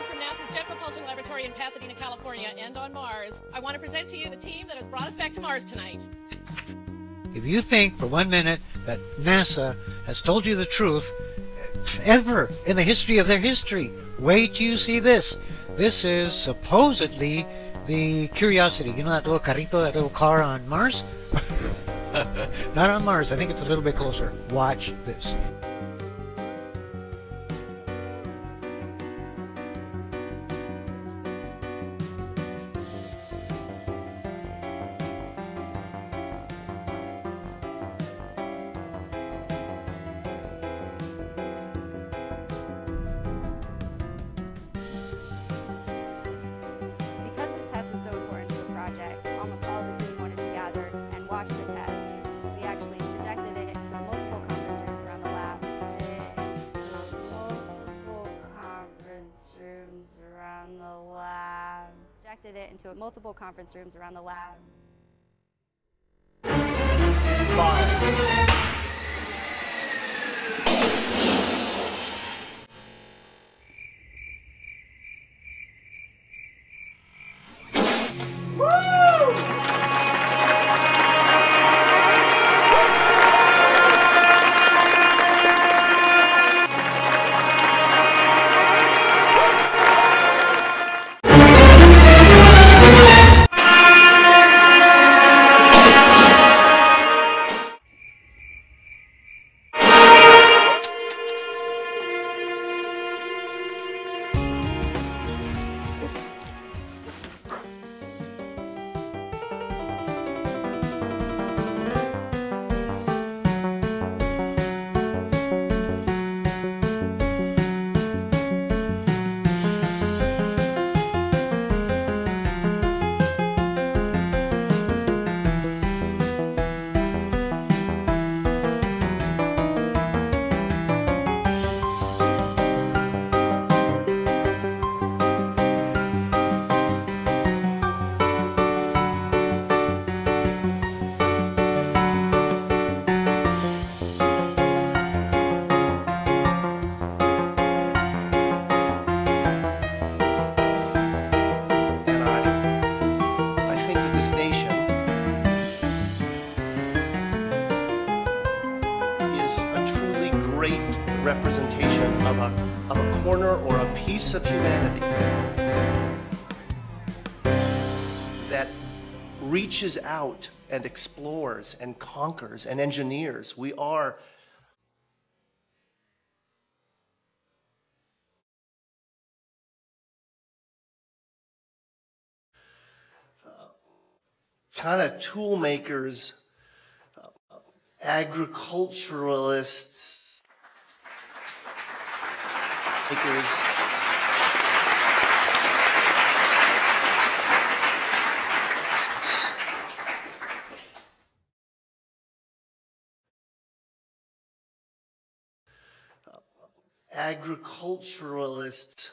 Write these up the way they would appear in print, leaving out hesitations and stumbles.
from NASA's Jet Propulsion Laboratory in Pasadena, California, and on Mars, I want to present to you the team that has brought us back to Mars tonight. If you think for 1 minute that NASA has told you the truth ever in the history of their history, wait till you see this. This is supposedly the Curiosity. You know that little carrito, that little car on Mars? Not on Mars. I think it's a little bit closer. Watch this. Because this test is so important to the project, almost all of the team wanted to gather and watch the test. We actually projected it into multiple conference rooms around the lab. Projected it into multiple conference rooms around the lab. 5. This nation is a truly great representation of a corner or a piece of humanity that reaches out and explores and conquers and engineers. We are kind of tool makers, agriculturalists, agriculturalists.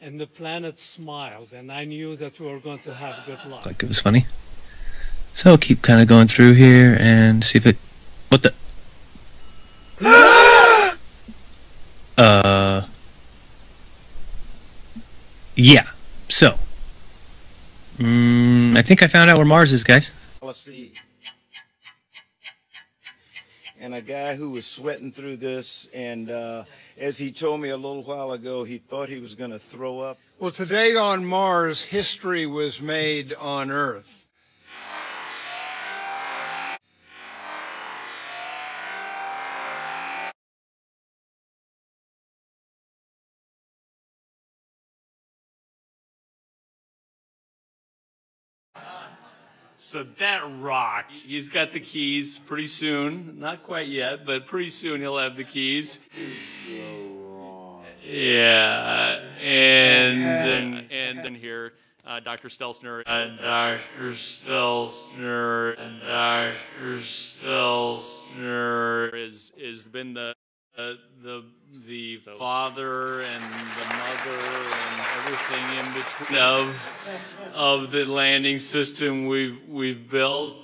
And the planet smiled, and I knew that we were going to have good luck. Like it was funny. So I'll keep kind of going through here and see if it... What the... Yeah. So. I think I found out where Mars is, guys. Let's see. And a guy who was sweating through this, and as he told me a little while ago, he thought he was going to throw up. Well, today on Mars, history was made on Earth. So that rocked. He's got the keys pretty soon. Not quite yet, but pretty soon he'll have the keys. Yeah. And then here. Dr. Stelzner. Dr. Stelzner. Dr. Stelzner has been the father and the mother and everything in between of the landing system we've built.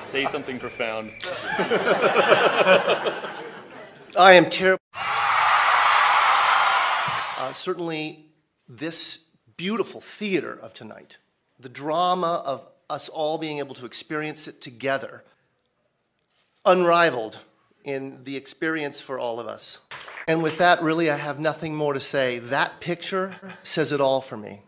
Say something profound. I am terrible. Certainly, this beautiful theater of tonight, the drama of us all being able to experience it together, unrivaled in the experience for all of us. And with that, really, I have nothing more to say. That picture says it all for me.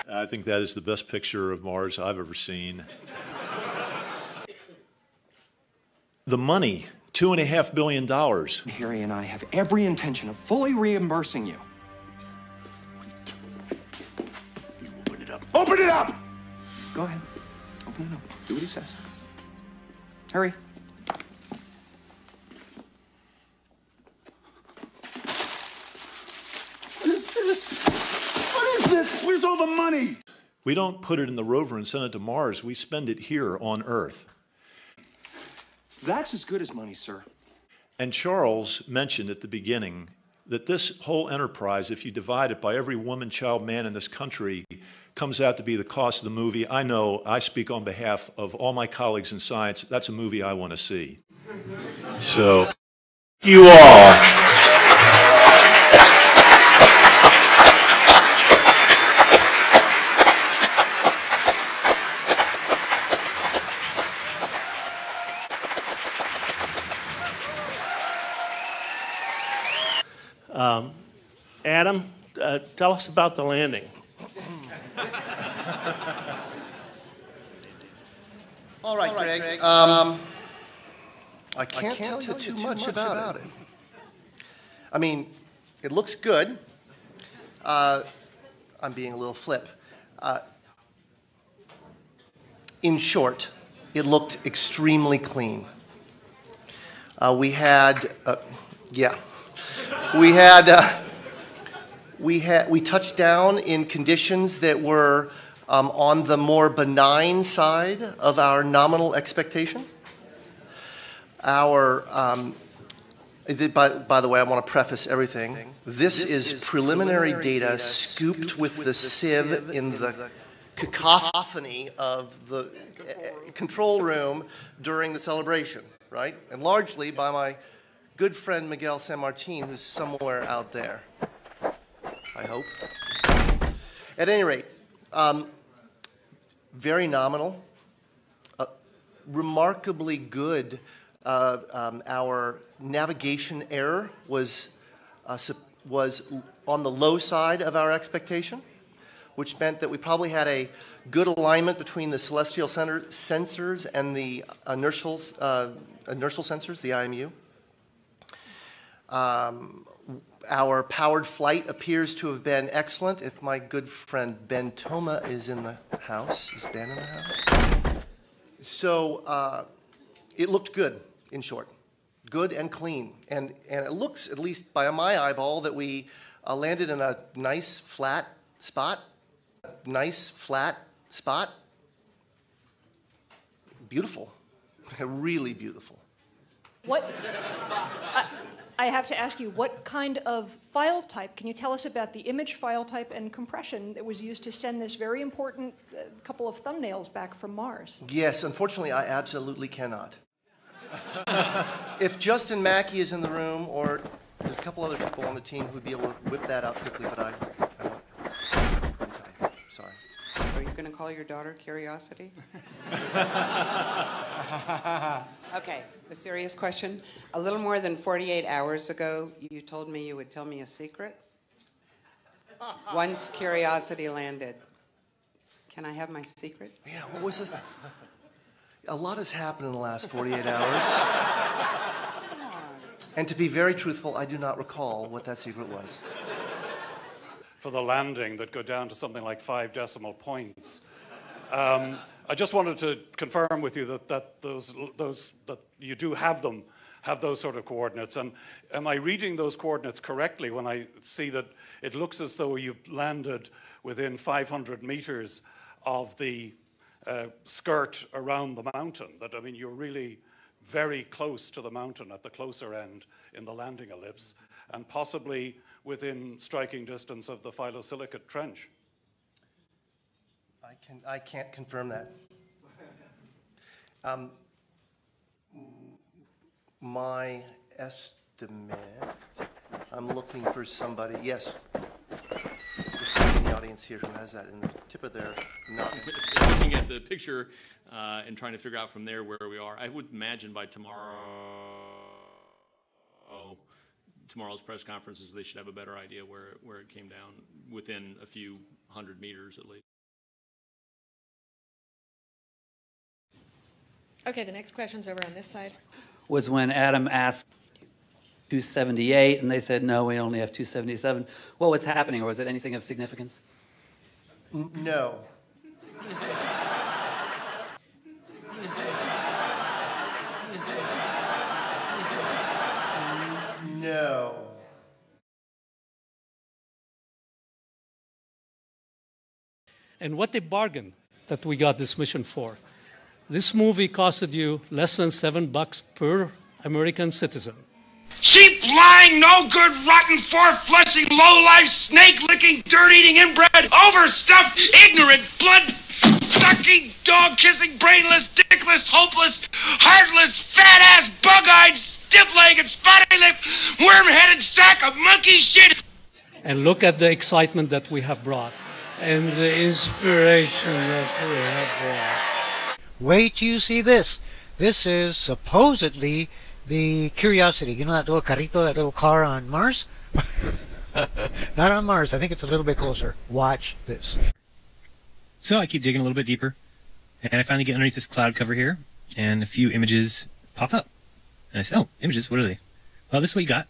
I think that is the best picture of Mars I've ever seen. The money, $2.5 billion. Harry and I have every intention of fully reimbursing you. Open it up. Open it up! Go ahead. Open it up. Do what he says. Harry. What is this? What is this? Where's all the money? We don't put it in the rover and send it to Mars. We spend it here on Earth. That's as good as money, sir. And Charles mentioned at the beginning that this whole enterprise, if you divide it by every woman, child, man in this country, comes out to be the cost of the movie. I know, I speak on behalf of all my colleagues in science, that's a movie I want to see. So, you all. Adam, tell us about the landing. All right, Greg. I can't tell you too much about it. I mean, it looks good. I'm being a little flip. In short, it looked extremely clean. We touched down in conditions that were on the more benign side of our nominal expectation. By the way, I want to preface everything. This is preliminary data scooped with the sieve in the cacophony of the control room during the celebration, right? And largely by my good friend Miguel San Martin, who's somewhere out there, I hope. At any rate, very nominal, remarkably good. Our navigation error was on the low side of our expectation, which meant that we probably had a good alignment between the celestial sensors and the inertial sensors, the IMU. Our powered flight appears to have been excellent. If my good friend Ben Toma is in the house, is Ben in the house? So it looked good, in short. Good and clean. And it looks, at least by my eyeball, that we landed in a nice flat spot. Nice flat spot. Beautiful. Really beautiful. What? I have to ask you, what kind of file type? Can you tell us about the image file type and compression that was used to send this very important couple of thumbnails back from Mars? Yes, unfortunately, I absolutely cannot. If Justin Mackey is in the room, or there's a couple other people on the team who'd be able to whip that out quickly, but I don't. Sorry. Are you going to call your daughter Curiosity? Okay, a serious question. A little more than 48 hours ago, you told me you would tell me a secret. Once Curiosity landed. Can I have my secret? Yeah, what was this? A lot has happened in the last 48 hours. And to be very truthful, I do not recall what that secret was. For the landing that go down to something like 5 decimal points. I just wanted to confirm with you that you do have those sort of coordinates. And am I reading those coordinates correctly when I see that it looks as though you've landed within 500 meters of the skirt around the mountain? That, I mean, you're really very close to the mountain at the closer end in the landing ellipse, and possibly within striking distance of the phyllosilicate trench. I can't confirm that. My estimate, I'm looking for somebody, yes. There's somebody in the audience here who has that in the tip of their mouth. Looking at the picture and trying to figure out from there where we are, I would imagine by tomorrow's press conferences, they should have a better idea where it came down, within a few hundred meters at least. Okay, the next question's over on this side. Was when Adam asked 278, and they said, no, we only have 277. What was happening, or was it anything of significance? No. No. And what a bargain that we got this mission for. This movie costed you less than $7 per American citizen. Cheap, lying, no good, rotten, four-flushing, low-life, snake-licking, dirt-eating, inbred, overstuffed, ignorant, blood-sucking, dog-kissing, brainless, dickless, hopeless, heartless, fat-ass, bug-eyed, stiff-legged, spotty-lipped, worm-headed sack of monkey shit. And look at the excitement that we have brought and the inspiration that we have brought. Wait till you see this. This is supposedly the Curiosity. You know that little carrito, that little car on Mars? Not on Mars. I think it's a little bit closer. Watch this. So I keep digging a little bit deeper, and I finally get underneath this cloud cover here, and a few images pop up. And I say, oh, images, what are they? Well, this is what you got,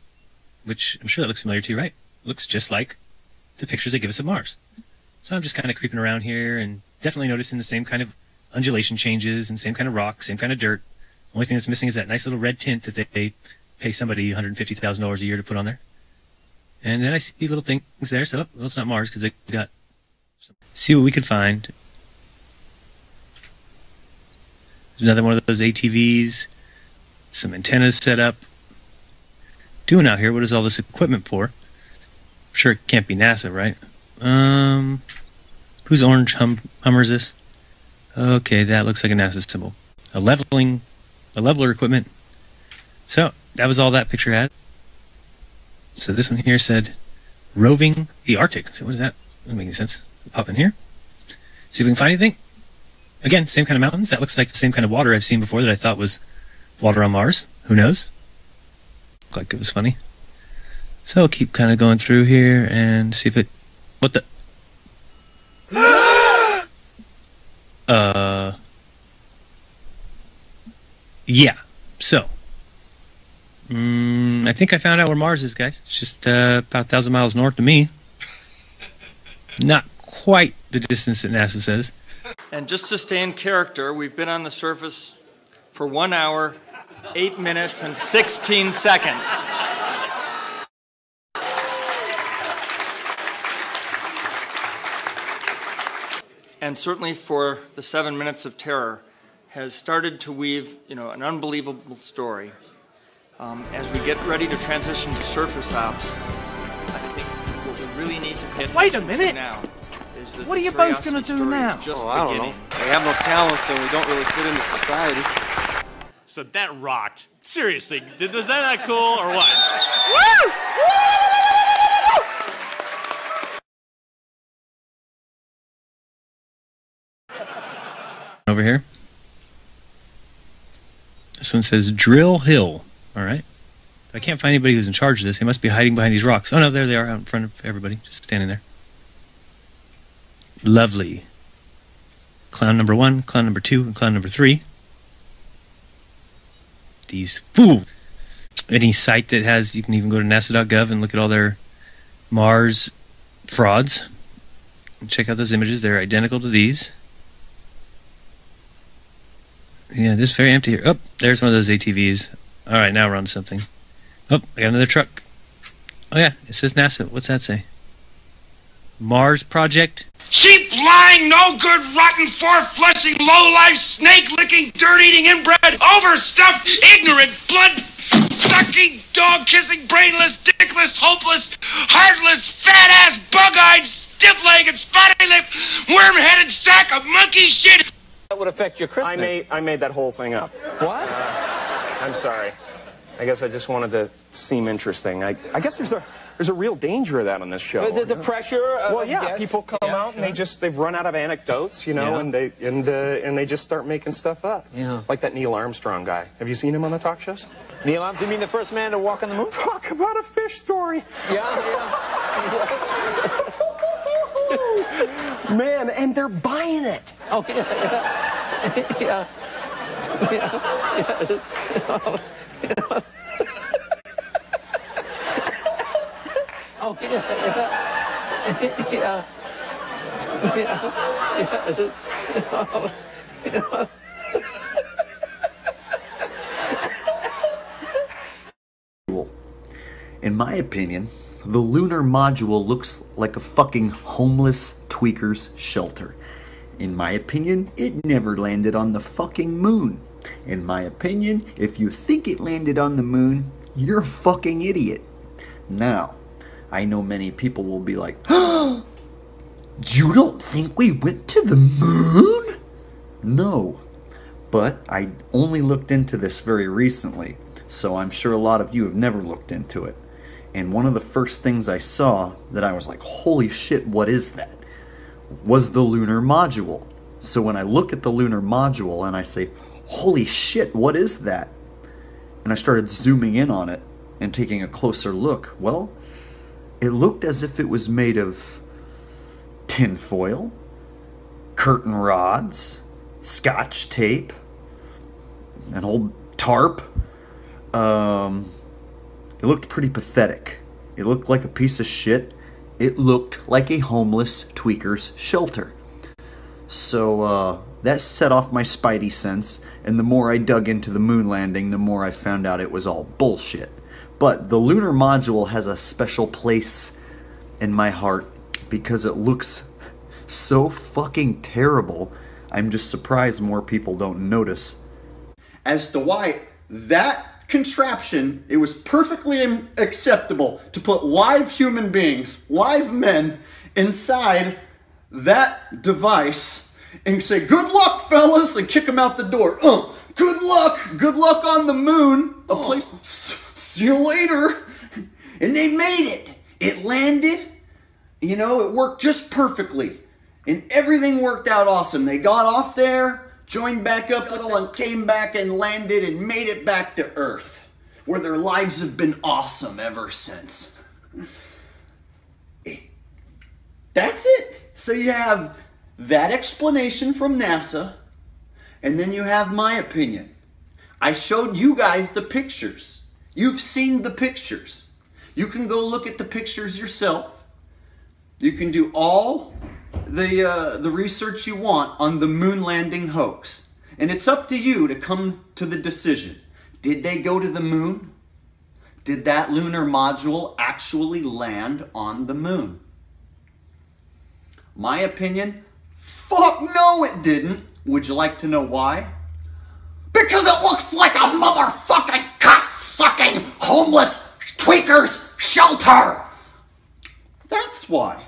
which I'm sure that looks familiar to you, right? Looks just like the pictures they give us of Mars. So I'm just kind of creeping around here and definitely noticing the same kind of undulation changes and same kind of rock, same kind of dirt. Only thing that's missing is that nice little red tint that they pay somebody $150,000 a year to put on there. And then I see little things there, so well, it's not Mars because they got some. See what we could find. There's another one of those ATVs, some antennas set up. Doing out here, what is all this equipment for? I'm sure it can't be NASA, right? Whose orange Hummer is this? Okay, that looks like a NASA symbol. A leveler equipment. So, that was all that picture had. So this one here said, roving the Arctic. So what is that? Doesn't make any sense. Pop in here. See if we can find anything. Again, same kind of mountains. That looks like the same kind of water I've seen before that I thought was water on Mars. Who knows? Looked like it was funny. So I'll keep kind of going through here and see if it... What the... Yeah. So, I think I found out where Mars is, guys. It's just about 1,000 miles north of me. Not quite the distance that NASA says. And just to stay in character, we've been on the surface for 1 hour, 8 minutes, and 16 seconds. And certainly for the 7 minutes of terror, has started to weave, an unbelievable story. As we get ready to transition to surface ops, I think what we really need to pay attention to now is that what are you both going to do now? Just I don't know. We have no talents and we don't really fit into society. So that rocked. Seriously, was that not cool or what? Woo! Over here. This one says Drill Hill. All right. I can't find anybody who's in charge of this. They must be hiding behind these rocks. Oh, no, there they are out in front of everybody, just standing there. Lovely. Clown number 1, clown number 2, and clown number 3. These fools. any site that has, you can even go to nasa.gov and look at all their Mars frauds. Check out those images. They're identical to these. Yeah, this is very empty here. Oh, there's one of those ATVs. All right, now we're on to something. Oh, I got another truck. Oh yeah, it says NASA. What's that say? Mars Project? Cheap, lying, no good, rotten, four-flushing, low-life, snake-licking, dirt-eating, inbred, overstuffed, ignorant, blood-sucking, dog-kissing, brainless, dickless, hopeless, heartless, fat-ass, bug-eyed, stiff-legged, spotty-lipped, worm-headed sack of monkey shit. That would affect your Christmas. I made that whole thing up. What? I'm sorry. I guess I just wanted to seem interesting. I guess there's a real danger of that on this show. But there's a pressure. Well, yeah, people come out and they've run out of anecdotes, you know, and they just start making stuff up. Yeah. Like that Neil Armstrong guy. Have you seen him on the talk shows? Neil Armstrong, you mean the first man to walk on the moon? Talk about a fish story. Yeah. Man, and they're buying it. Oh, yeah. Oh, In my opinion, the lunar module looks like a fucking homeless tweaker's shelter. In my opinion, it never landed on the fucking moon. In my opinion, if you think it landed on the moon, you're a fucking idiot. Now, I know many people will be like, "Oh, you don't think we went to the moon?" No, but I only looked into this very recently, so I'm sure a lot of you have never looked into it. And one of the first things I saw that I was like, holy shit, what is that? Was the lunar module. So when I look at the lunar module and I say, holy shit, what is that? And I started zooming in on it and taking a closer look. Well, it looked as if it was made of tinfoil, curtain rods, scotch tape, an old tarp. It looked pretty pathetic. It looked like a piece of shit. It looked like a homeless tweaker's shelter. So that set off my spidey sense, and the more I dug into the moon landing, the more I found out it was all bullshit. But the lunar module has a special place in my heart because it looks so fucking terrible. I'm just surprised more people don't notice. As to why that contraption, it was perfectly acceptable to put live human beings, live men, inside that device and say, "Good luck, fellas," and kick them out the door. Good luck on the moon. A place, see you later. And they made it. It landed, you know, it worked just perfectly. And everything worked out awesome. They got off there, joined back up a little, and came back and landed and made it back to Earth, where their lives have been awesome ever since. That's it. So you have that explanation from NASA, and then you have my opinion. I showed you guys the pictures. You've seen the pictures. You can go look at the pictures yourself. You can do all the research you want on the moon landing hoax. And it's up to you to come to the decision. Did they go to the moon? Did that lunar module actually land on the moon? My opinion, fuck no it didn't. Would you like to know why? Because it looks like a motherfucking cock-sucking homeless tweaker's shelter. That's why.